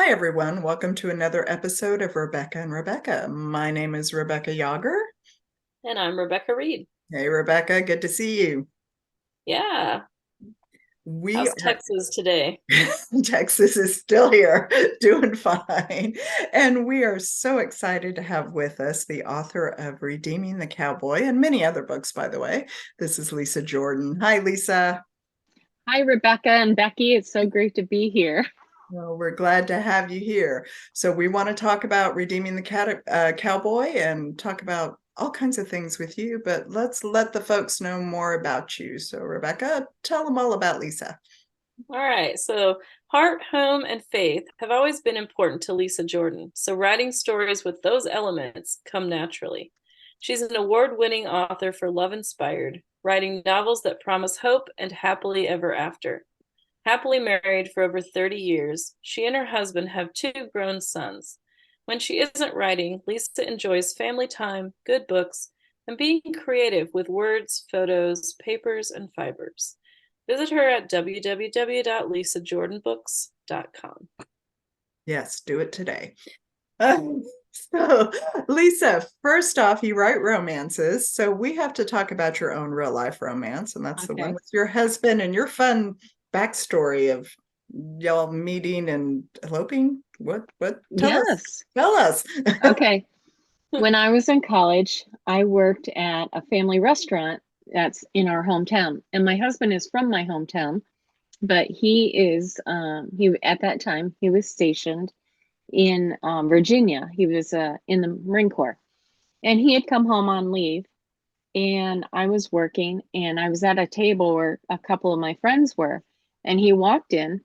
Hi, everyone. Welcome to another episode of Rebecca and Rebecca. My name is Rebecca Yager. And I'm Rebecca Reed. Hey, Rebecca, good to see you. Yeah. We How's are, Texas today? Texas is still here, doing fine. And we are so excited to have with us the author of Redeeming the Cowboy and many other books, by the way. This is Lisa Jordan. Hi, Lisa. Hi, Rebecca and Becky. It's so great to be here. Well, we're glad to have you here. So we want to talk about redeeming the cowboy and talk about all kinds of things with you, but let's let the folks know more about you. So Rebecca, tell them all about Lisa. All right. So, heart, home, and faith have always been important to Lisa Jordan. So, writing stories with those elements come naturally. She's an award-winning author for Love Inspired, writing novels that promise hope and happily ever after. Happily married for over 30 years, she and her husband have two grown sons. When she isn't writing, Lisa enjoys family time, good books, and being creative with words, photos, papers, and fibers. Visit her at www.lisajordanbooks.com. Yes, do it today. So, Lisa, first off, you write romances. So we have to talk about your own real life romance, and that's the one Okay. with your husband and your fun backstory of y'all meeting and eloping. What? Tell us. Yes. Tell us. Okay. When I was in college, I worked at a family restaurant that's in our hometown. And my husband is from my hometown, but he at that time, he was stationed in Virginia. He was in the Marine Corps. And he had come home on leave. And I was working, and I was at a table where a couple of my friends were. And he walked in,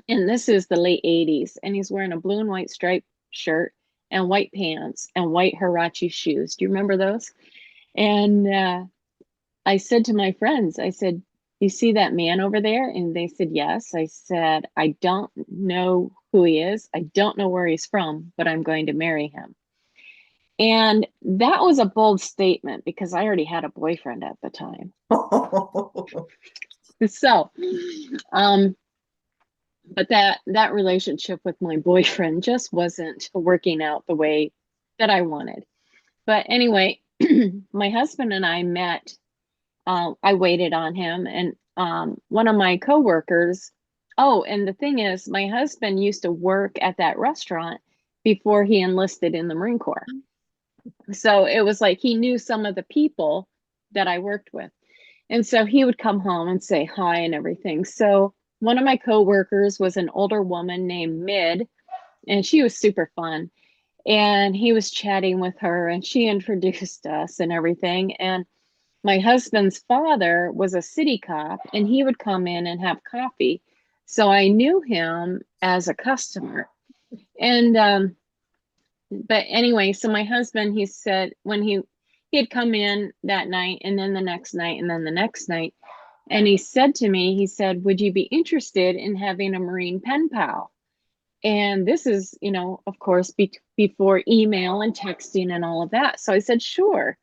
and this is the late 80s, and he's wearing a blue and white striped shirt and white pants and white Huarache shoes. Do you remember those? And I said to my friends, I said, "You see that man over there?" And they said, "Yes." I said, "I don't know who he is. I don't know where he's from, but I'm going to marry him." And that was a bold statement because I already had a boyfriend at the time. So, um, but that relationship with my boyfriend just wasn't working out the way that I wanted. But anyway, my husband and I met. I waited on him, and one of my coworkers. Oh, and the thing is, my husband used to work at that restaurant before he enlisted in the Marine Corps. So it was like he knew some of the people that I worked with. And so he would come home and say hi and everything. So one of my coworkers was an older woman named Mid, and she was super fun. And he was chatting with her, and she introduced us and everything. And my husband's father was a city cop, and he would come in and have coffee. So I knew him as a customer. And but anyway, so my husband, he said when he had come in that night, and then the next night, and then the next night, and he said to me, he said, "Would you be interested in having a Marine pen pal?" And this is, of course, before email and texting and all of that. So I said, "Sure."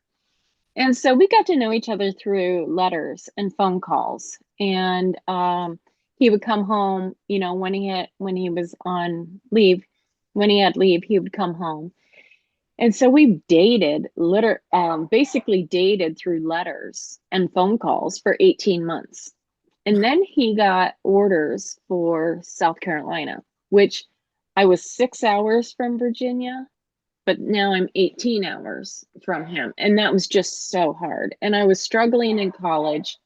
And so we got to know each other through letters and phone calls. And he would come home, when he was on leave, when he had leave, he would come home. And so we basically dated through letters and phone calls for 18 months. And then he got orders for South Carolina, which I was 6 hours from Virginia, but now I'm 18 hours from him. And that was just so hard. And I was struggling in college,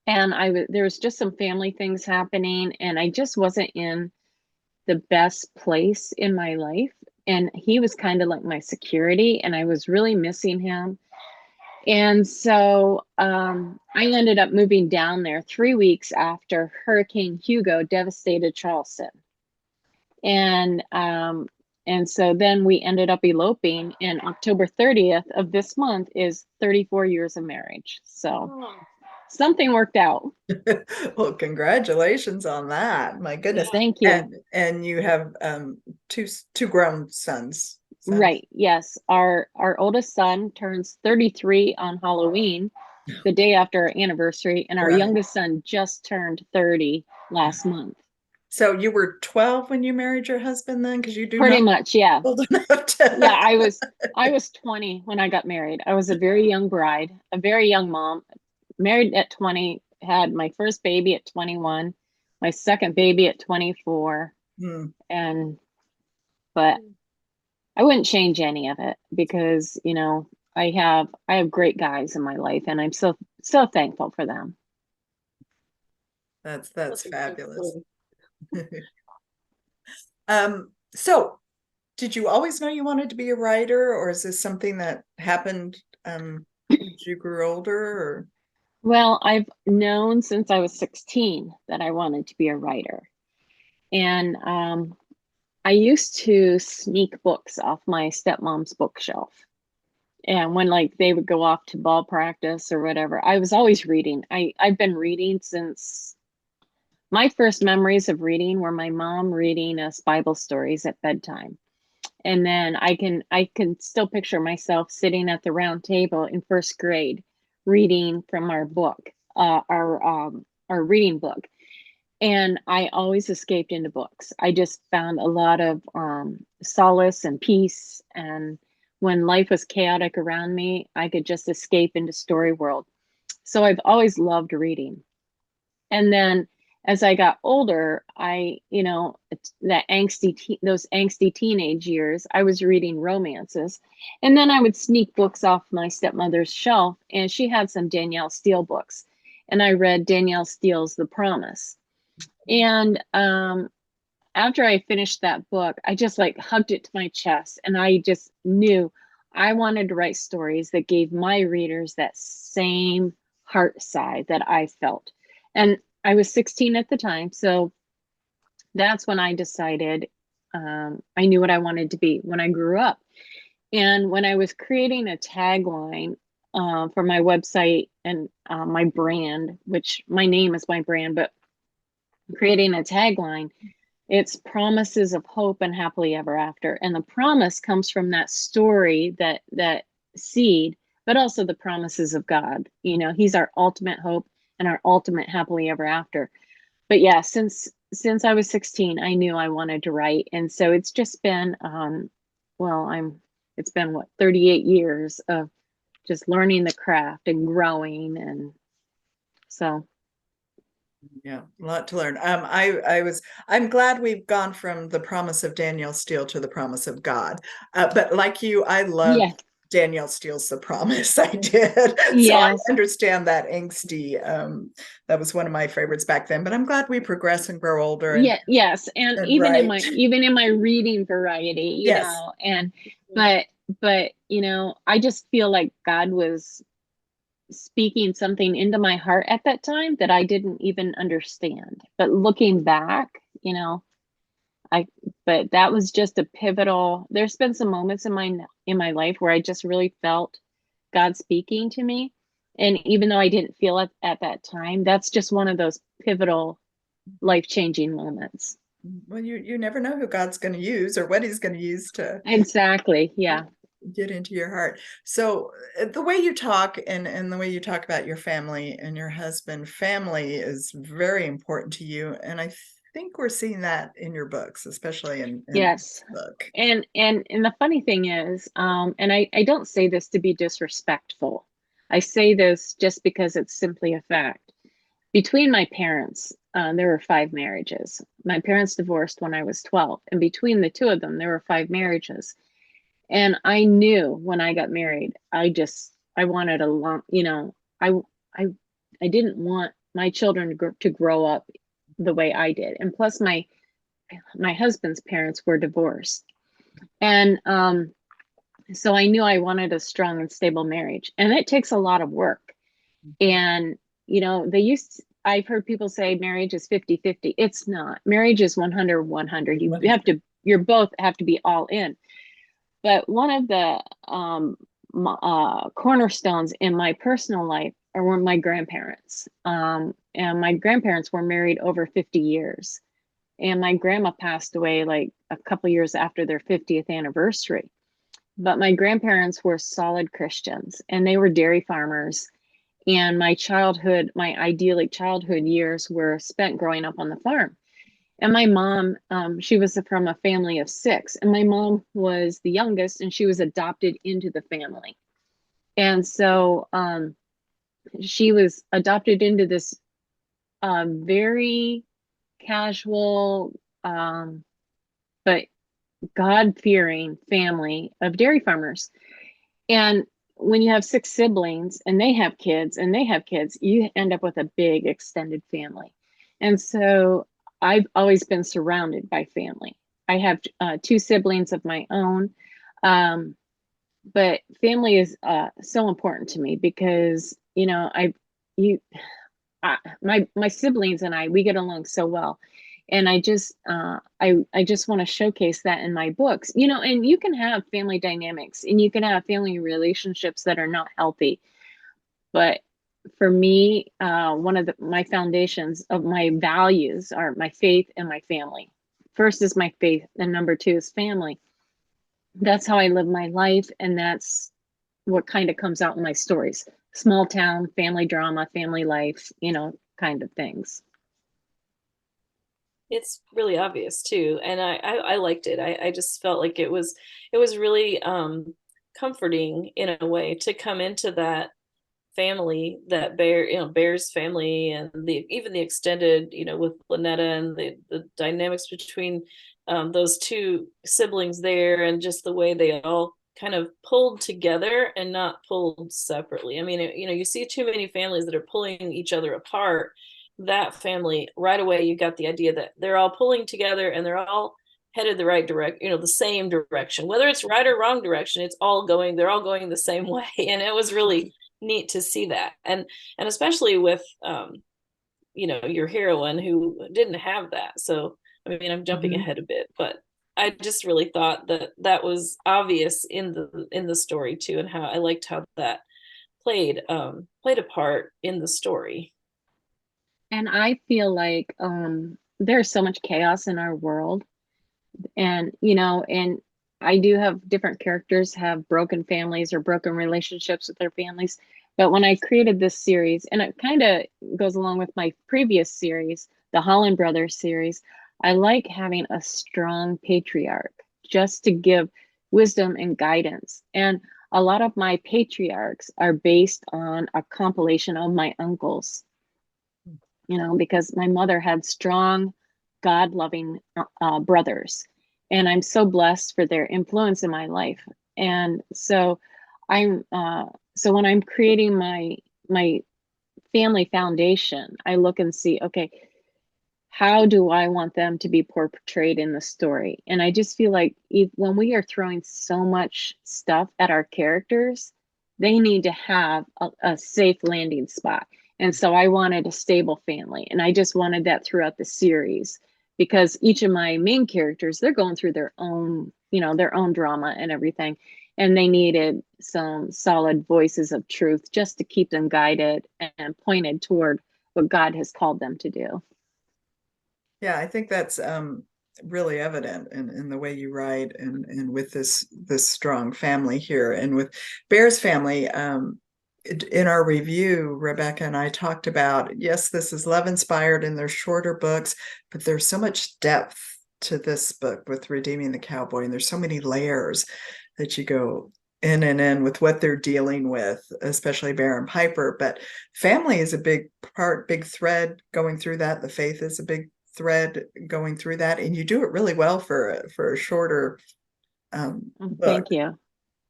and there was just some family things happening, and I just wasn't in the best place in my life. And he was kind of like my security, and I was really missing him. And so I ended up moving down there 3 weeks after Hurricane Hugo devastated Charleston. And so then we ended up eloping, and October 30th of this month is 34 years of marriage. So something worked out. Well, congratulations on that. My goodness. Thank you. And you have two grown sons. Right. Yes. Our oldest son turns 33 on Halloween, the day after our anniversary, and our Right. youngest son just turned 30 last month. So you were 12 when you married your husband then? Because you do Pretty not much, yeah. old enough to. Yeah, I was 20 when I got married. I was a very young bride, a very young mom. Married at 20, had my first baby at 21, my second baby at 24, Hmm, and but I wouldn't change any of it because, I have great guys in my life and I'm so thankful for them. that's That's a good fabulous. story. So did you always know you wanted to be a writer, or is this something that happened as you grew older? Or Well, I've known since I was 16 that I wanted to be a writer. And I used to sneak books off my stepmom's bookshelf. And when like they would go off to ball practice or whatever, I was always reading. I've been reading since my first memories of reading were my mom reading us Bible stories at bedtime. And then I can still picture myself sitting at the round table in first grade reading from our book, our reading book. And I always escaped into books. I just found a lot of solace and peace. And when life was chaotic around me, I could just escape into story world. So I've always loved reading. And then as I got older, those angsty teenage years, I was reading romances. And then I would sneak books off my stepmother's shelf, and she had some Danielle Steele books. And I read Danielle Steele's The Promise. And after I finished that book, I just like hugged it to my chest, and I just knew I wanted to write stories that gave my readers that same heart sigh that I felt. And I was 16 at the time, so that's when I decided I knew what I wanted to be when I grew up. And when I was creating a tagline for my website and my brand, which my name is my brand, but creating a tagline, it's promises of hope and happily ever after. And the promise comes from that story, that seed, but also the promises of God. He's our ultimate hope and our ultimate happily ever after. But yeah, since I was 16, I knew I wanted to write. And so it's just been it's been what, 38 years of just learning the craft and growing. And so yeah, a lot to learn. I'm glad we've gone from the promise of Danielle Steele to the promise of God. But like you, I loved yeah, Danielle Steele's The Promise. I did. So I yes. understand that angsty. That was one of my favorites back then. But I'm glad we progress and grow older Yeah, yes. And and even in write. my reading variety, Yes. and but I just feel like God was speaking something into my heart at that time that I didn't even understand. But looking back, I but that was just a pivotal. There's been some moments in my life where I just really felt God speaking to me. And even though I didn't feel it at that time, that's just one of those pivotal life-changing moments. Well, you never know who God's going to use or what He's going to use to Exactly. Yeah. get into your heart. So the way you talk and the way you talk about your family and your husband, family is very important to you, and I think we're seeing that in your books, especially in Yes. this book. And the funny thing is, and I don't say this to be disrespectful. I say this just because it's simply a fact. Between my parents, there were 5 marriages. My parents divorced when I was 12, and between the two of them, there were 5 marriages. And I knew when I got married, I wanted a long, I I I didn't want my children to grow up the way I did. And plus my husband's parents were divorced. And so I knew I wanted a strong and stable marriage. And it takes a lot of work. And I've heard people say marriage is 50-50. It's not. Marriage is 100-100. You both have to be all in. But one of the cornerstones in my personal life were my grandparents. And my grandparents were married over 50 years. And my grandma passed away like a couple years after their 50th anniversary. But my grandparents were solid Christians, and they were dairy farmers. And my idyllic childhood years were spent growing up on the farm. And my mom, she was from a family of 6, and my mom was the youngest, and she was adopted into the family. And so she was adopted into this very casual, but God-fearing family of dairy farmers. And when you have 6 siblings and they have kids and they have kids, you end up with a big extended family. And so I've always been surrounded by family. I have 2 siblings of my own. But family is so important to me because, you know, you, my siblings and I, we get along so well. And I just want to showcase that in my books, you know. And you can have family dynamics and you can have family relationships that are not healthy, but for me, one of my foundations of my values are my faith and my family. First is my faith, and number 2 is family. That's how I live my life, and that's what kind of comes out in my stories. Small town, family drama, family life, you know, kind of things. It's really obvious too, and I liked it. I just felt like it was really comforting in a way to come into that family, that Bear's family, and the even the extended, with Lynetta, and the dynamics between those 2 siblings there, and just the way they all kind of pulled together and not pulled separately. I mean, you see too many families that are pulling each other apart. That family, right away you got the idea that they're all pulling together and they're all headed the right direction, the same direction, whether it's right or wrong direction. They're all going the same way. And it was really neat to see that. And especially with your heroine, who didn't have that. So I mean, I'm jumping ahead a bit, but I just really thought that that was obvious in the story too, and how I liked how that played a part in the story. And I feel like there's so much chaos in our world, and you know, and I do have different characters have broken families or broken relationships with their families. But when I created this series, and it kind of goes along with my previous series, the Holland Brothers series, I like having a strong patriarch just to give wisdom and guidance. And a lot of my patriarchs are based on a compilation of my uncles, you know, because my mother had strong, God loving brothers. And I'm so blessed for their influence in my life. And so so when I'm creating my family foundation, I look and see, okay, how do I want them to be portrayed in the story? And I just feel like when we are throwing so much stuff at our characters, they need to have a safe landing spot. And so I wanted a stable family. And I just wanted that throughout the series, because each of my main characters, they're going through their own, their own drama and everything. And they needed some solid voices of truth just to keep them guided and pointed toward what God has called them to do. Yeah, I think that's really evident in the way you write, and with this strong family here, and with Bear's family. In our review, Rebecca and I talked about, yes, this is love inspired and they're shorter books, but there's so much depth to this book with Redeeming the Cowboy, and there's so many layers that you go in and in with what they're dealing with, especially Bear and Piper. But family is a big part, big thread going through that. The faith is a big thread going through that, and you do it really well for a shorter book.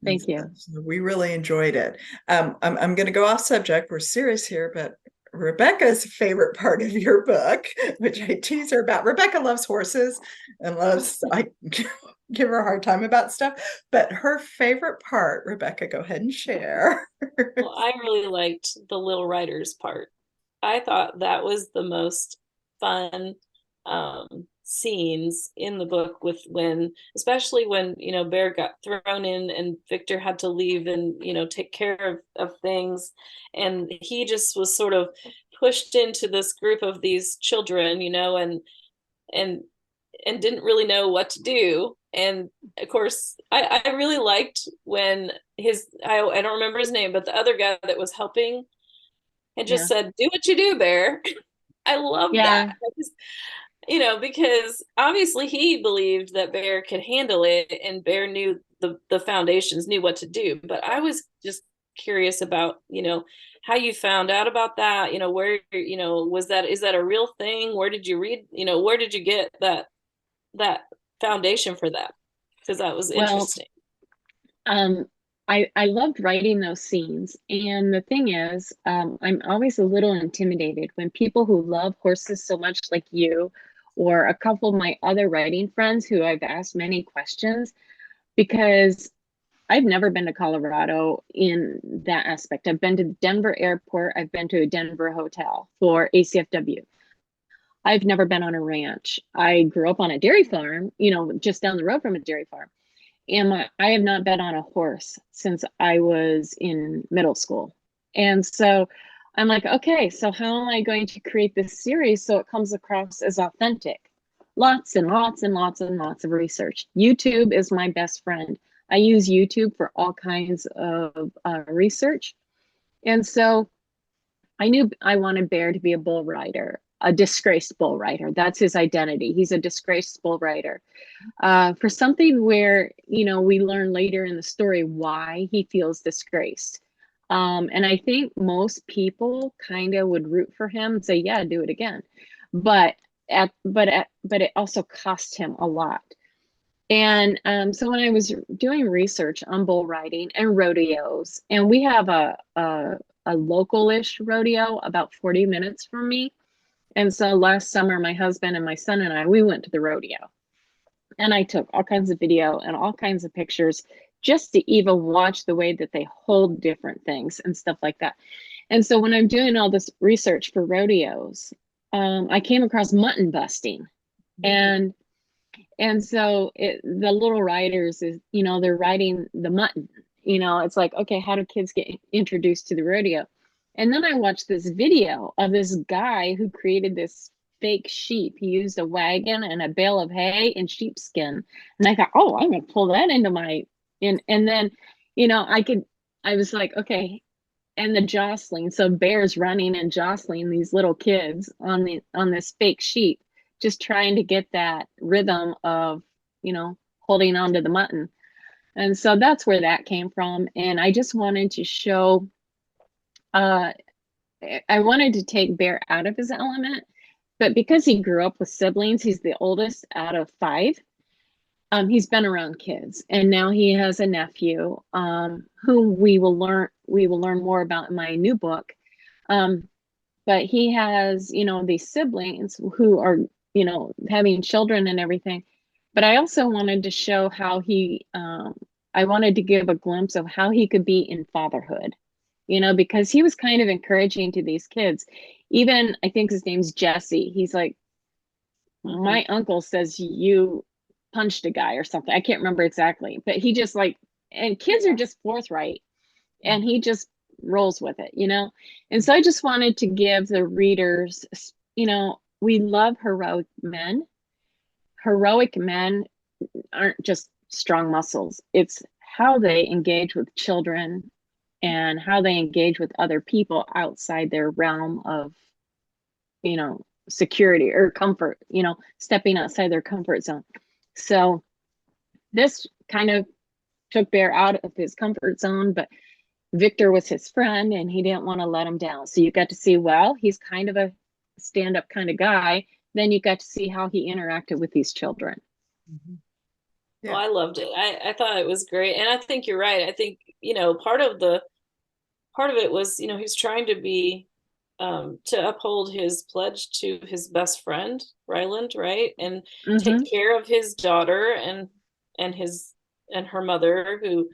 Thank you. So we really enjoyed it. I'm going to go off subject. We're serious here, but Rebecca's favorite part of your book, which I tease her about. Rebecca loves horses and I give her a hard time about stuff, but her favorite part, Rebecca, go ahead and share. Well, I really liked the Little Riders part. I thought that was the most fun scenes in the book, with especially when Bear got thrown in and Victor had to leave and take care of things, and he just was sort of pushed into this group of these children, and didn't really know what to do. And of course, I really liked when I don't remember his name, but the other guy that was helping and just said, "Do what you do, Bear." I love that. because obviously he believed that Bear could handle it, and Bear knew the foundations, knew what to do. But I was just curious about, how you found out about that, where, is that a real thing? Where did you read, where did you get that foundation for that? Because that was Well, interesting. um, I loved writing those scenes. And the thing is, I'm always a little intimidated when people who love horses so much, like you, or a couple of my other writing friends who I've asked many questions, because I've never been to Colorado in that aspect. I've been to Denver Airport, I've been to a Denver hotel for ACFW. I've never been on a ranch. I grew up on a dairy farm, just down the road from a dairy farm. And I have not been on a horse since I was in middle school. And so I'm like, okay, so how am I going to create this series so it comes across as authentic? Lots and lots and lots and lots of research. YouTube is my best friend. I use YouTube for all kinds of research. And so I knew I wanted Bear to be a bull rider, a disgraced bull rider. That's his identity. He's a disgraced bull rider. For something where, we learn later in the story why he feels disgraced. And I think most people kind of would root for him and say, yeah, do it again. But it also cost him a lot. And so when I was doing research on bull riding and rodeos, and we have a local-ish rodeo about 40 minutes from me. And so last summer, my husband and my son and I, we went to the rodeo. And I took all kinds of video and all kinds of pictures just to even watch the way that they hold different things and stuff like that. And so when I'm doing all this research for rodeos, I came across mutton busting. And so the little riders is, they're riding the mutton. It's like, okay, how do kids get introduced to the rodeo? And then I watched this video of this guy who created this fake sheep. He used a wagon and a bale of hay and sheepskin. And I thought, oh, I'm gonna pull that into my and then, I was like, okay, and the jostling. So Bear's running and jostling these little kids on this fake sheep, just trying to get that rhythm of, holding on to the mutton. And so that's where that came from. And I just wanted to show, I wanted to take Bear out of his element, but because he grew up with siblings, he's the oldest out of 5. He's been around kids, and now he has a nephew, who we will learn more about in my new book. But he has, these siblings who are, having children and everything. But I also wanted to show how I wanted to give a glimpse of how he could be in fatherhood, because he was kind of encouraging to these kids. Even, I think his name's Jesse. He's like, my uncle says you punched a guy or something. I can't remember exactly, but he just like, and kids are just forthright, and he just rolls with it, And so I just wanted to give the readers, we love heroic men. Heroic men aren't just strong muscles. It's how they engage with children and how they engage with other people outside their realm of, security or comfort, stepping outside their comfort zone. So this kind of took Bear out of his comfort zone, but Victor was his friend and he didn't want to let him down. So you got to see, well, he's kind of a stand-up kind of guy. Then you got to see how he interacted with these children. Yeah. Well, I loved it. I thought it was great. And I think you're right. I think, part of it was, he's trying to be, to uphold his pledge to his best friend, Ryland, right? And take care of his daughter and her mother, who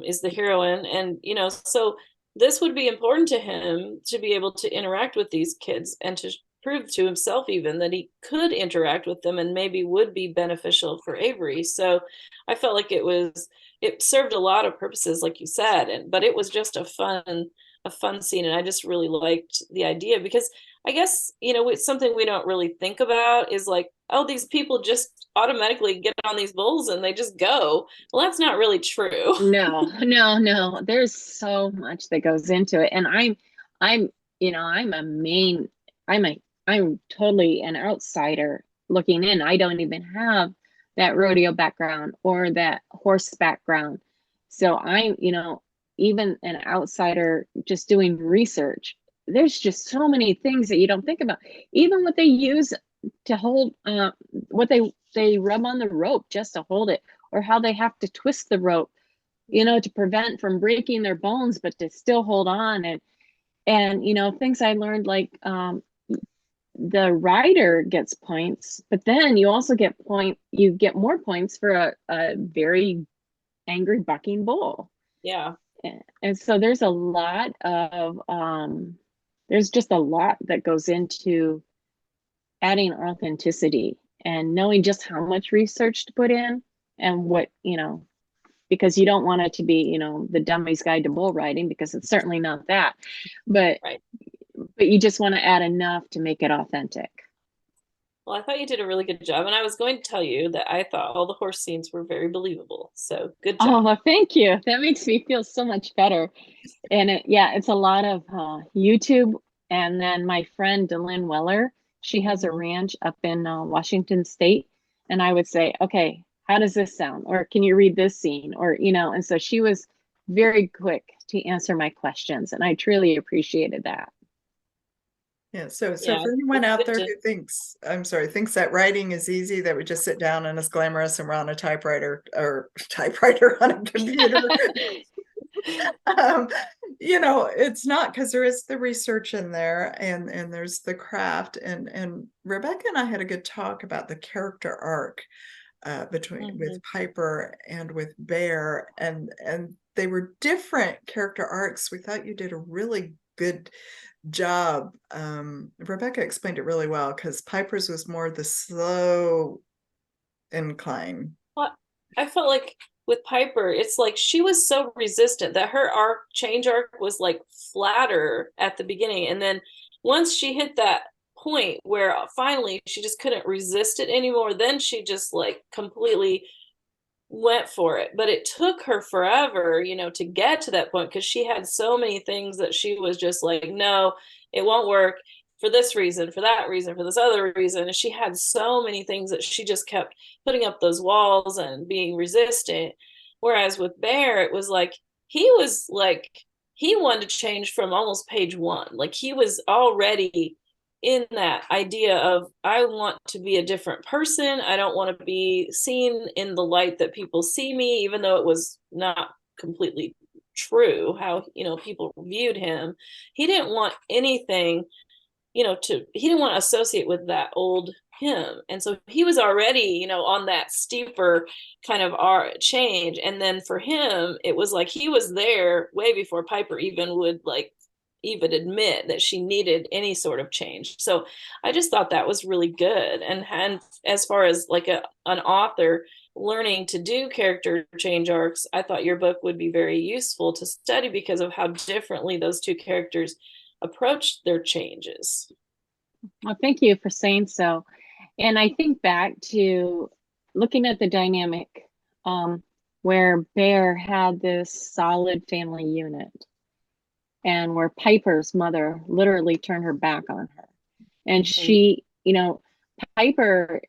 is the heroine. And, so this would be important to him to be able to interact with these kids and to prove to himself even that he could interact with them and maybe would be beneficial for Avery. So I felt like it served a lot of purposes, like you said, but it was just a fun scene. And I just really liked the idea, because I guess, it's something we don't really think about is like, oh, these people just automatically get on these bulls and they just go. Well, that's not really true. No. There's so much that goes into it. And I'm I'm totally an outsider looking in. I don't even have that rodeo background or that horse background. So I'm, even an outsider just doing research. There's just so many things that you don't think about. Even what they use to hold, what they rub on the rope just to hold it, or how they have to twist the rope, to prevent from breaking their bones, but to still hold on. And things I learned, like the rider gets points, but then you also get more points for a very angry bucking bull. Yeah. And so there's a lot of there's just a lot that goes into adding authenticity and knowing just how much research to put in, and what, because you don't want it to be, the dummy's guide to bull riding, because it's certainly not that. But Right. but you just want to add enough to make it authentic. Well, I thought you did a really good job, and I was going to tell you that I thought all the horse scenes were very believable. So good Oh, job. well, thank you. That makes me feel so much better. And it's a lot of YouTube. And then my friend Delynn Weller, she has a Mhm. ranch up in Washington State. And I would say, okay, how does this sound? Or can you read this scene? Or, and so she was very quick to answer my questions. And I truly appreciated that. Yeah, so Yeah, for anyone it's out good there to. who thinks that writing is easy, that we just sit down and it's glamorous and we're on a typewriter or typewriter on a computer. um, it's not, because there is the research in there, and there's the craft, and Rebecca and I had a good talk about the character arc with Mhm. Piper and with Bear, and they were different character arcs. We thought you did a really good job. Rebecca explained it really well, because Piper's was more the slow incline. Well, I felt like with Piper, it's like she was so resistant that her change arc was like flatter at the beginning. And then once she hit that point where finally she just couldn't resist it anymore, then she just like completely went for it. But it took her forever, to get to that point, because she had so many things that she was just like, no, it won't work for this reason, for that reason, for this other reason. And she had so many things that she just kept putting up those walls and being resistant. Whereas with Bear, it was like he wanted to change from almost page one. Like he was already in that idea of, I want to be a different person. I don't want to be seen in the light that people see me, even though it was not completely true how, people viewed him. He didn't want anything, he didn't want to associate with that old him. And so he was already, on that steeper kind of change. And then for him, it was like he was there way before Piper even would like even admit that she needed any sort of change. So I just thought that was really good. And as far as like an author learning to do character change arcs, I thought your book would be very useful to study because of how differently those two characters approached their changes. Well, thank you for saying so. And I think back to looking at the dynamic, where Bear had this solid family unit, and where Piper's mother literally turned her back on her. And Mm-hmm. Piper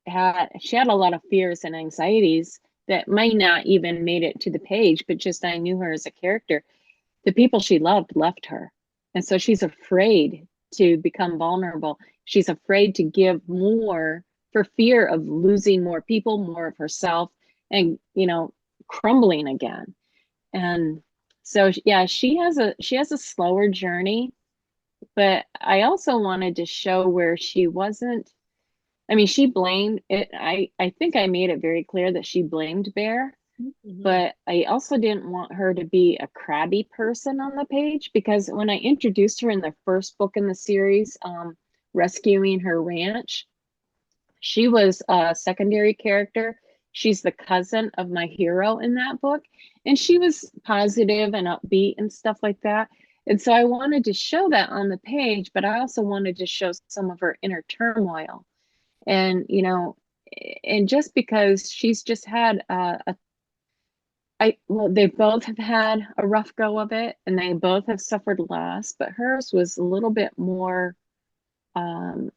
had a lot of fears and anxieties that might not even made it to the page, but just I knew her as a character. The people she loved left her. And so she's afraid to become vulnerable. She's afraid to give more for fear of losing more people, more of herself, and, crumbling again. And so, yeah, she has a slower journey, but I also wanted to show where she wasn't. I mean, she blamed it. I think I made it very clear that she blamed Bear, Mm-hmm. but I also didn't want her to be a crabby person on the page, because when I introduced her in the first book in the series, Rescuing Her Ranch, she was a secondary character. She's the cousin of my hero in that book, and she was positive and upbeat and stuff like that. And so I wanted to show that on the page, but I also wanted to show some of her inner turmoil. And, and just because she's just had well, they both have had a rough go of it, and they both have suffered loss, but hers was a little bit more um,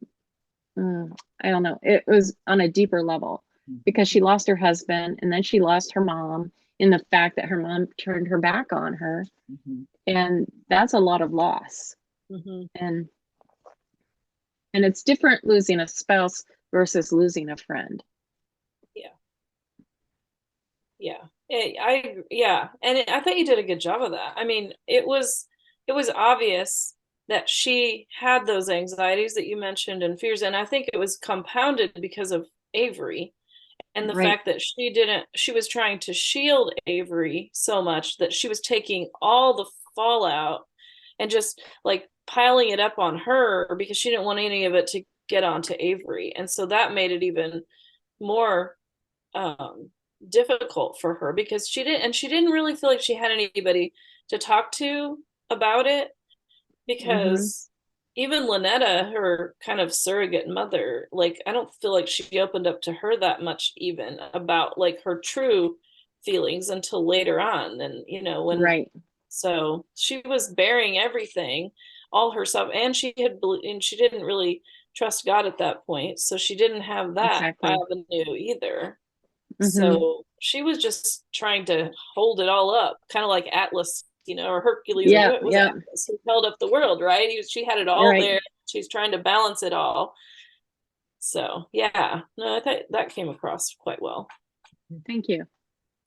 I don't know, it was on a deeper level because she lost her husband and then she lost her mom, in the fact that her mom turned her back on her. Mhm. And that's a lot of loss. Mm-hmm. And it's different losing a spouse versus losing a friend. Yeah. Yeah. Yeah. And I thought you did a good job of that. I mean, it was obvious that she had those anxieties that you mentioned and fears, and I think it was compounded because of Avery and the Right. fact that she was trying to shield Avery so much that she was taking all the fallout and just like piling it up on her because she didn't want any of it to get onto Avery. And so that made it even more um difficult for her because she didn't really feel like she had anybody to talk to about it, Mm-hmm. because even Lynetta, her kind of surrogate mother, like I don't feel like she opened up to her that much even about like her true feelings until later on. And when Right. so she was bearing everything all herself, and she didn't really trust God at that point, so she didn't have that Exactly. avenue either. Mm-hmm. So she was just trying to hold it all up, kind of like Atlas, or Hercules, or Yeah. what was Yeah. Atlas who held up the world, right? She had it You're all right. there. She's trying to balance it all. So yeah, no, I thought that came across quite well. Thank you.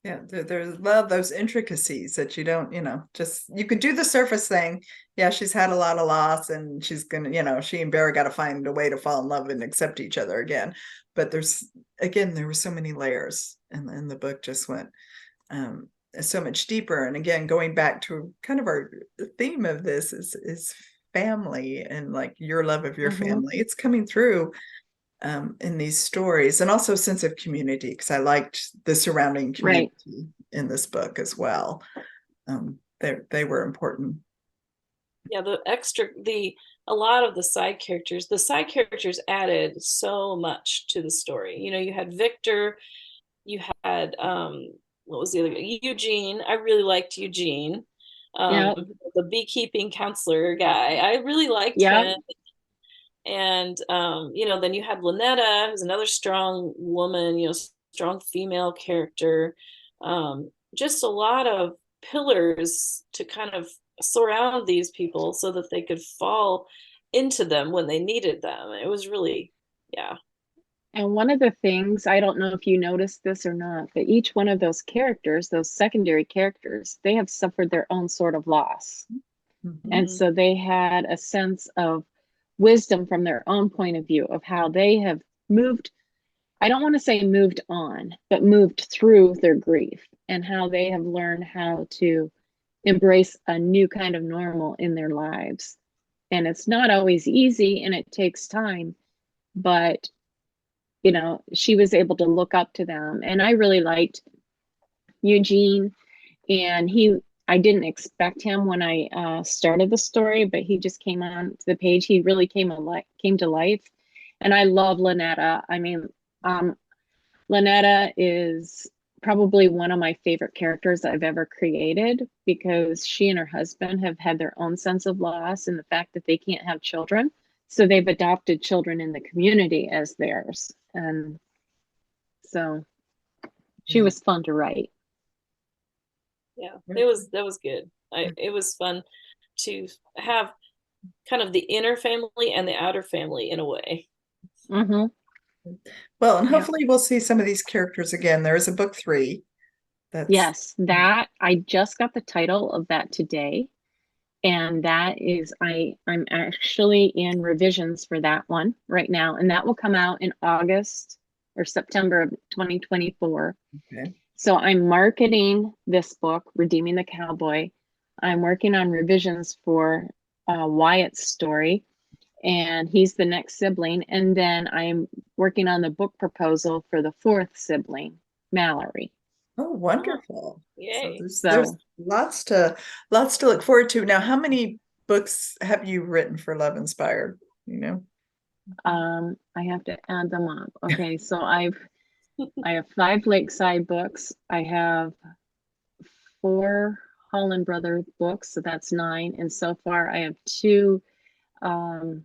Yeah, there's a lot of those intricacies that you don't, just you could do the surface thing. Yeah, she's had a lot of loss and she's gonna, she and Bear got to find a way to fall in love and accept each other again. But there were so many layers, and the book just went so much deeper. And again, going back to kind of our theme of this is family and like your love of your Mm-hmm. family. It's coming through in these stories, and also a sense of community, because I liked the surrounding Right. community in this book as well. They were important. Yeah, a lot of the side characters added so much to the story. You had Victor, you had what was the other guy? Eugene. I really liked Eugene. Yeah. The beekeeping counselor guy. I really liked Yeah. him. And then you had Lynetta, who's another strong woman, strong female character. Just a lot of pillars to kind of surround these people so that they could fall into them when they needed them. It was really, yeah. And one of the things, I don't know if you noticed this or not, but each one of those characters, those secondary characters, they have suffered their own sort of loss. Mhm. And Mm-hmm. so they had a sense of wisdom from their own point of view of how they have moved. I don't want to say moved on, but moved through their grief, and how they have learned how to embrace a new kind of normal in their lives. And it's not always easy and it takes time, but she was able to look up to them. And I really liked Eugene, and I didn't expect him when I started the story, but he just came on to the page. He really came to life. And I love Lynetta. I mean, um, Lynetta is probably one of my favorite characters I've ever created, because she and her husband have had their own sense of loss and the fact that they can't have children. So they've adopted children in the community as theirs. And so she Yeah. was fun to write. Yeah, that was good. It was fun to have kind of the inner family and the outer family in a way. Mm-hmm. Well, and Yeah. hopefully we'll see some of these characters again. There is a book 3 that's Yes, that I just got the title of that today. And that is, I'm actually in revisions for that one right now. And that will come out in August or September of 2024. okay. So I'm marketing this book, Redeeming the Cowboy. I'm working on revisions for Wyatt's story, and he's the next sibling. And then I'm working on the book proposal for the fourth sibling, Mallory. Oh, Oh, wonderful. So yay. there's So lots to look forward to. Now, how many books have you written for Love Inspired? You know? I have to add them up. Okay, so I have 5 Lakeside books. I have 4 Holland Brother books, so that's 9. And so far I have 2 um,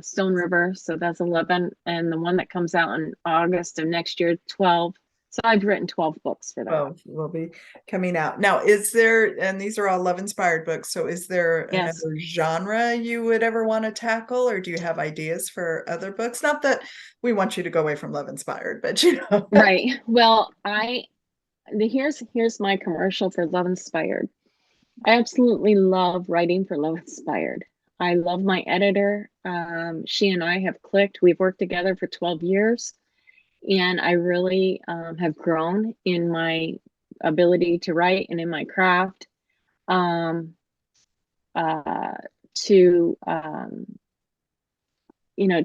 Stone River. So that's 11. And the one that comes out in August of next year, 12. So I've written 12 books for that. 12 will be coming out. Now, is there, and these are all love inspired books, so is there Yes. another genre you would ever want to tackle, or do you have ideas for other books? Not that we want you to go away from love inspired, but you know. Right. Well, here's my commercial for Love Inspired. I absolutely love writing for Love Inspired. I love my editor. She and I have clicked. We've worked together for 12 years, and I really have grown in my ability to write and in my craft. To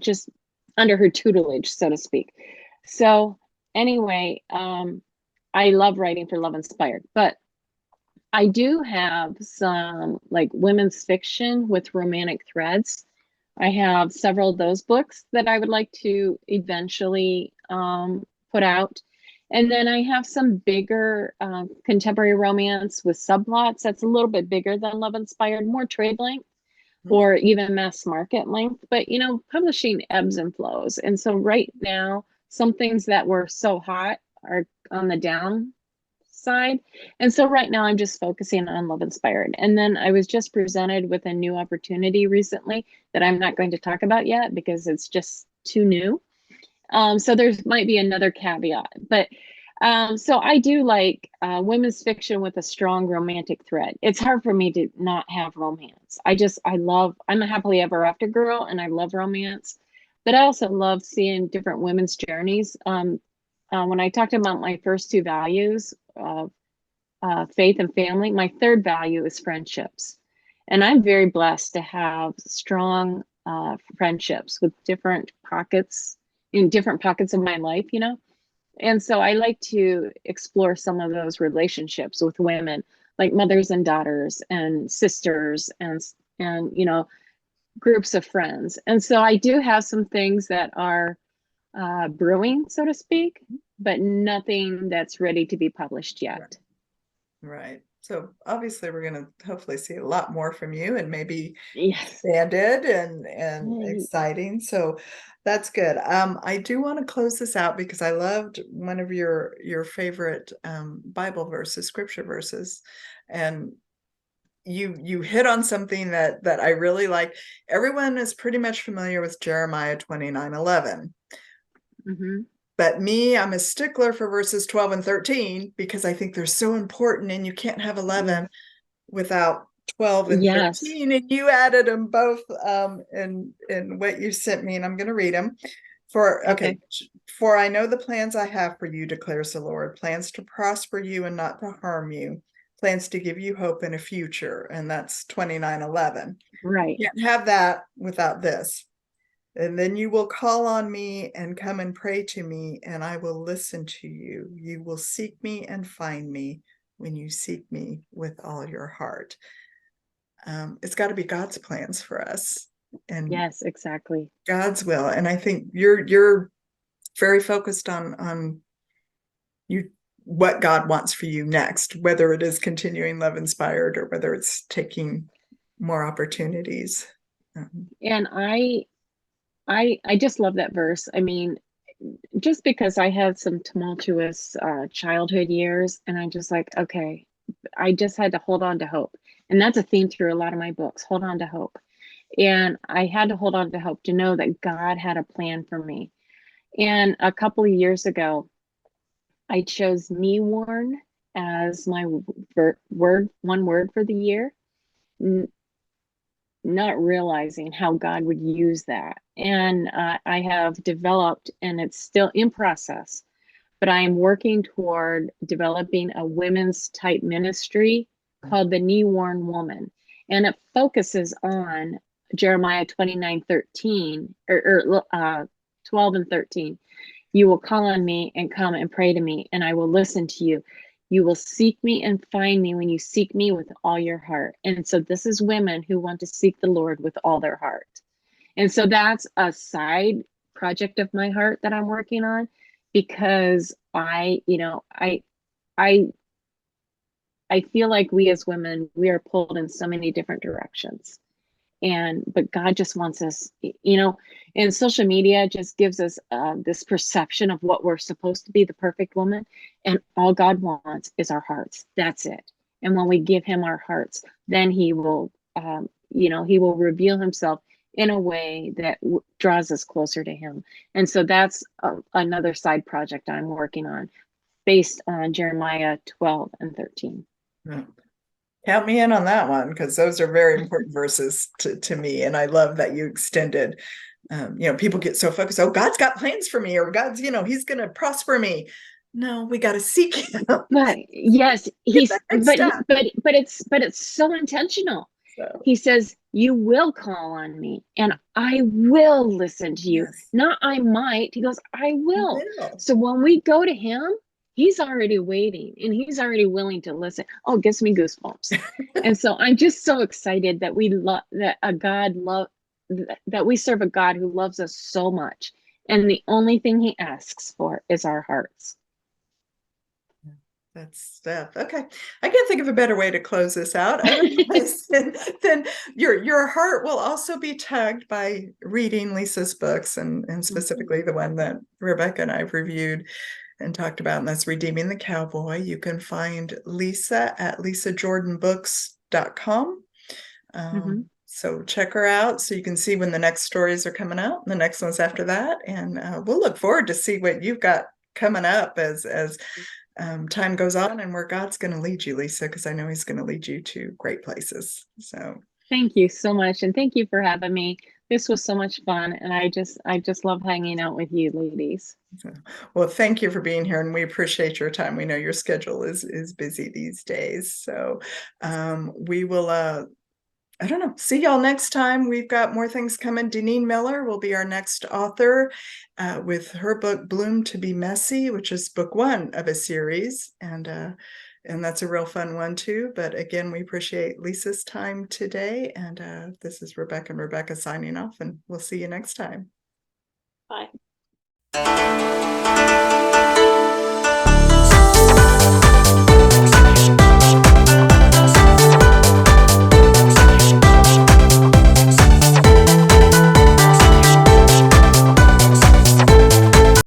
just under her tutelage, so to speak. So anyway, I love writing for Love Inspired, but I do have some like women's fiction with romantic threads. I have several of those books that I would like to eventually put out. And then I have some bigger contemporary romance with subplots that's a little bit bigger than Love Inspired, more trade length or even mass market length. But, publishing ebbs and flows. And so right now, some things that were so hot are on the down side. And so right now I'm just focusing on Love Inspired. And then I was just presented with a new opportunity recently that I'm not going to talk about yet because it's just too new. So there might be another caveat, but so I do like women's fiction with a strong romantic thread. It's hard for me to not have romance. I'm a happily ever after girl and I love romance, but I also love seeing different women's journeys. When I talked about my first two values of faith and family, my third value is friendships. And I'm very blessed to have strong friendships with different pockets in different pockets of my life, And so I like to explore some of those relationships with women, like mothers and daughters and sisters and groups of friends. And so I do have some things that are brewing, so to speak, but nothing that's ready to be published yet. Right. So obviously we're going to hopefully see a lot more from you and maybe Yes. expanded and exciting. So that's good. I do want to close this out because I loved one of your favorite Bible verses, scripture verses, and you hit on something that I really like. Everyone is pretty much familiar with Jeremiah 29:11. Mm-hmm. But me, I'm a stickler for verses 12 and 13 because I think they're so important, and you can't have 11 without 12 and Yes. 13. And you added them both in what you sent me, and I'm going to read them. Okay. For I know the plans I have for you, declares the Lord, plans to prosper you and not to harm you, plans to give you hope in a future. And that's 29:11. Right. You can't have that without this. And then you will call on me and come and pray to me, and I will listen to you. You will seek me and find me when you seek me with all your heart. It's got to be God's plans for us, and yes, exactly, God's will. And I think you're very focused on you, what God wants for you next, whether it is continuing Love Inspired or whether it's taking more opportunities. And I just love that verse. I mean, just because I had some tumultuous childhood years, and I'm just like, okay, I just had to hold on to hope. And that's a theme through a lot of my books, hold on to hope. And I had to hold on to hope to know that God had a plan for me. And a couple of years ago, I chose knee worn as my one word for the year, not realizing how God would use that. And I have developed, and it's still in process, but I am working toward developing a women's type ministry called the Knee Worn Woman. And it focuses on Jeremiah 29:13 or 12 and 13. You will call on me and come and pray to me, and I will listen to you. You will seek me and find me when you seek me with all your heart. And so this is women who want to seek the Lord with all their heart. And so that's a side project of my heart that I'm working on, because I feel like we as women, we are pulled in so many different directions. but God just wants us, and social media just gives us this perception of what we're supposed to be, the perfect woman. And all God wants is our hearts. That's it. And when we give him our hearts, then he will, he will reveal himself in a way that draws us closer to him. And so that's another side project I'm working on based on Jeremiah 12 and 13. Yeah. Count me in on that one, because those are very important verses to me. And I love that you extended, people get so focused, oh, God's got plans for me, or God's, he's going to prosper me. No, we got to seek him. But yes, but it's so intentional. So, He says, you will call on me and I will listen to you. yes, Not I might. He goes, I will. will. So when we go to him, he's already waiting and he's already willing to listen. Oh, it gives me goosebumps. And so I'm just so excited that we love that we serve a God who loves us so much. And the only thing he asks for is our hearts. That's stuff. Okay. I can't think of a better way to close this out. Otherwise, then your heart will also be tugged by reading Lisa's books, and specifically the one that Rebecca and I've reviewed and talked about, and that's Redeeming the Cowboy. You can find Lisa at lisajordanbooks.com. So check her out so you can see when the next stories are coming out, and the next ones after that. And we'll look forward to see what you've got coming up as time goes on, and where God's going to lead you, Lisa, because I know he's going to lead you to great places. So thank you so much. And thank you for having me. This was so much fun. And I just love hanging out with you ladies. Well, thank you for being here, and we appreciate your time. We know your schedule is busy these days. So we will I don't know. See y'all next time. We've got more things coming. Deneen Miller will be our next author with her book, Bloom to be Messy, which is book 1 of a series. And that's a real fun one too. But again, we appreciate Lisa's time today. And this is Rebecca and Rebecca signing off, and we'll see you next time. Bye.